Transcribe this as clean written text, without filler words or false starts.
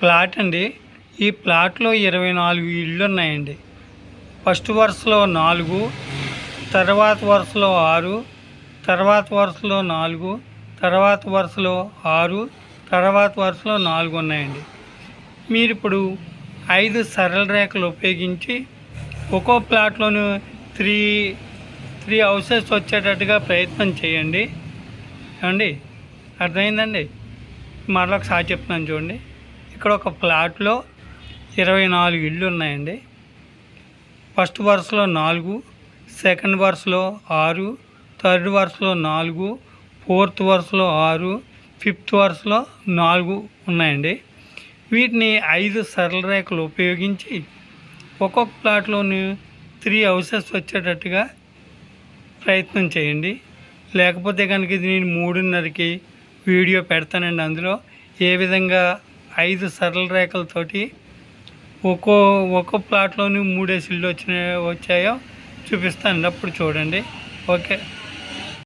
Plot అండి. ఈ ప్లాట్లో 24 ఇళ్ళు ఉన్నాయండి. ఫస్ట్ వరుసలో 4, తర్వాత వరుసలో 6, తర్వాత వరుసలో 4, తర్వాత వరుసలో 6, తర్వాత వరుసలో 4 ఉన్నాయండి. మీరు ఇప్పుడు 5 సరళ రేఖలు ఉపయోగించి ఒక్కో ప్లాట్లోనూ త్రీ హౌసెస్ వచ్చేటట్టుగా ప్రయత్నం చేయండి. ఏమండి, అర్థమైందండి? మరలా ఒకసారి చెప్తున్నాను చూడండి. ఇక్కడ ఒక ప్లాట్లో 24 ఇళ్ళు ఉన్నాయండి. ఫస్ట్ వరుసలో 4, సెకండ్ వరుసలో 6, థర్డ్ వరుసలో 4, ఫోర్త్ వరుసలో 6, ఫిఫ్త్ వరుసలో 4 ఉన్నాయండి. వీటిని 5 సరళ రేఖలు ఉపయోగించి ఒక్కొక్క ప్లాట్లోని 3 హౌసెస్ వచ్చేటట్టుగా ప్రయత్నం చేయండి. లేకపోతే కనుక ఇది నేను 3:30కి వీడియో పెడతానండి. అందులో ఏ విధంగా 5 సరళ రేఖలతోటి ఒక్కో ప్లాట్లోని 3 ఇళ్ళు వచ్చాయో చూపిస్తాను. అప్పుడు చూడండి. ఓకే.